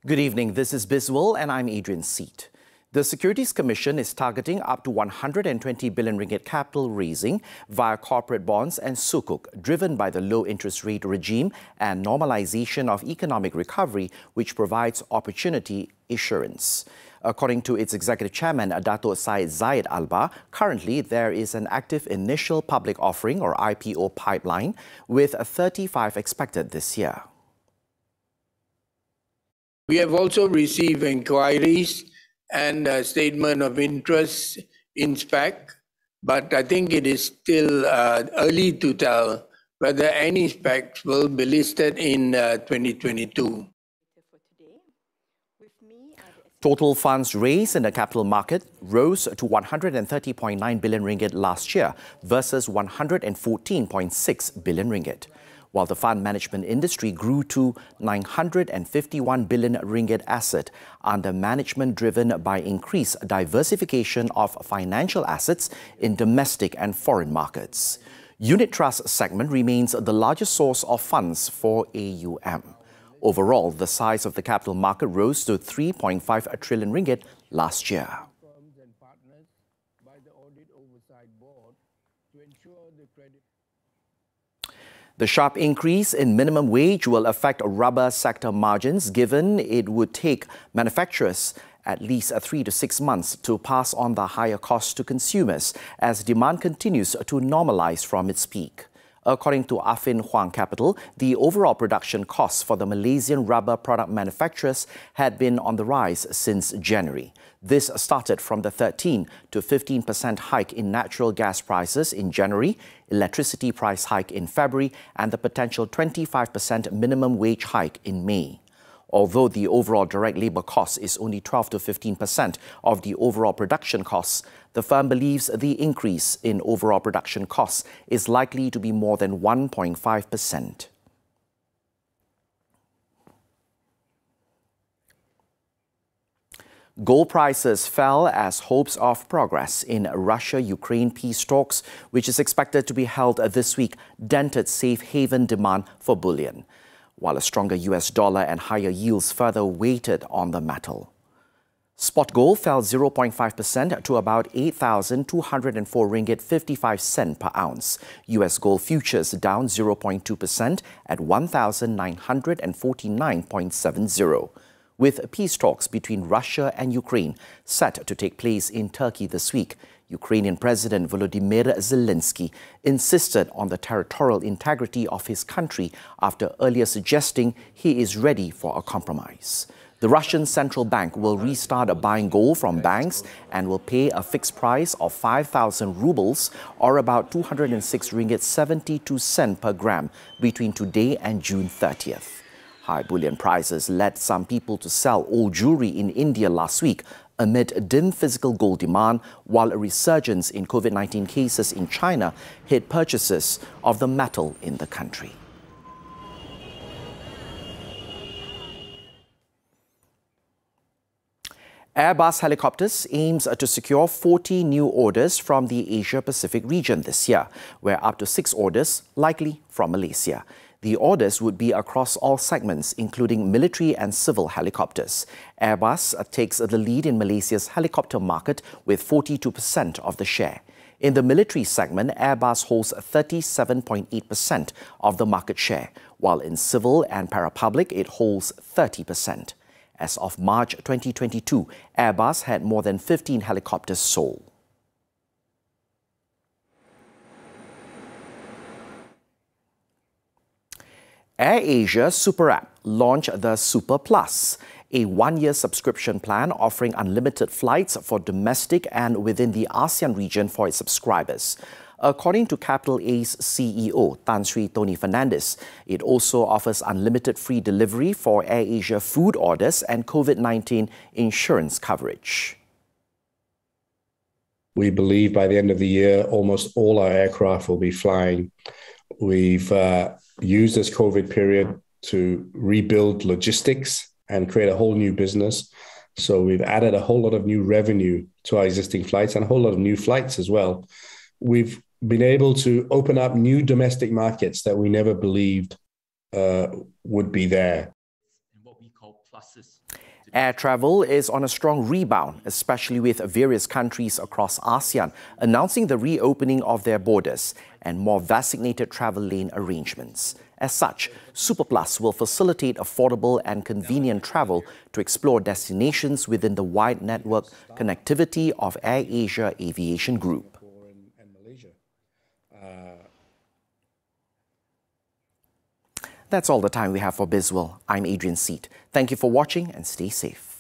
Good evening, this is Bizworld and I'm Adrian Seet. The Securities Commission is targeting up to 120 billion ringgit capital raising via corporate bonds and Sukuk, driven by the low interest rate regime and normalization of economic recovery, which provides opportunity assurance. According to its executive chairman, Dato' Syed Zayed Alba, currently there is an active initial public offering or IPO pipeline with 35 expected this year. We have also received inquiries and a statement of interest in SPAC, but I think it is still early to tell whether any SPACs will be listed in 2022. Total funds raised in the capital market rose to 130.9 billion ringgit last year versus 114.6 billion ringgit, while the fund management industry grew to 951 billion ringgit asset under management driven by increased diversification of financial assets in domestic and foreign markets. Unit trust segment remains the largest source of funds for AUM. Overall, the size of the capital market rose to 3.5 trillion ringgit last year. The sharp increase in minimum wage will affect rubber sector margins, given it would take manufacturers at least 3 to 6 months to pass on the higher costs to consumers as demand continues to normalize from its peak. According to Affin Hwang Capital, the overall production costs for the Malaysian rubber product manufacturers had been on the rise since January. This started from the 13 to 15% hike in natural gas prices in January, electricity price hike in February, and the potential 25% minimum wage hike in May. Although the overall direct labour cost is only 12 to 15% of the overall production costs, the firm believes the increase in overall production costs is likely to be more than 1.5%. Gold prices fell as hopes of progress in Russia-Ukraine peace talks, which is expected to be held this week, dented safe haven demand for bullion, while a stronger US dollar and higher yields further weighted on the metal. Spot gold fell 0.5% to about 8,204 ringgit 55 cent per ounce. US gold futures down 0.2% at 1,949.70. With peace talks between Russia and Ukraine set to take place in Turkey this week, Ukrainian President Volodymyr Zelensky insisted on the territorial integrity of his country after earlier suggesting he is ready for a compromise. The Russian central bank will restart buying gold from banks and will pay a fixed price of 5,000 rubles or about 206 ringgit 72 cent per gram between today and June 30th. High bullion prices led some people to sell old jewellery in India last week amid dim physical gold demand, while a resurgence in COVID-19 cases in China hit purchases of the metal in the country. Airbus Helicopters aims to secure 40 new orders from the Asia-Pacific region this year, where up to 6 orders likely from Malaysia. The orders would be across all segments, including military and civil helicopters. Airbus takes the lead in Malaysia's helicopter market with 42% of the share. In the military segment, Airbus holds 37.8% of the market share, while in civil and parapublic it holds 30%. As of March 2022, Airbus had more than 15 helicopters sold. AirAsia Super App launched the Super Plus, a one-year subscription plan offering unlimited flights for domestic and within the ASEAN region for its subscribers. According to Capital A's CEO, Tan Sri Tony Fernandes, it also offers unlimited free delivery for AirAsia food orders and COVID-19 insurance coverage. We believe by the end of the year, almost all our aircraft will be flying. We've used this COVID period to rebuild logistics and create a whole new business. So we've added a whole lot of new revenue to our existing flights and a whole lot of new flights as well. We've been able to open up new domestic markets that we never believed would be there. Air travel is on a strong rebound, especially with various countries across ASEAN announcing the reopening of their borders and more designated travel lane arrangements. As such, SuperPlus will facilitate affordable and convenient travel to explore destinations within the wide network connectivity of AirAsia Aviation Group. That's all the time we have for Bizworld. I'm Adrian Seet. Thank you for watching and stay safe.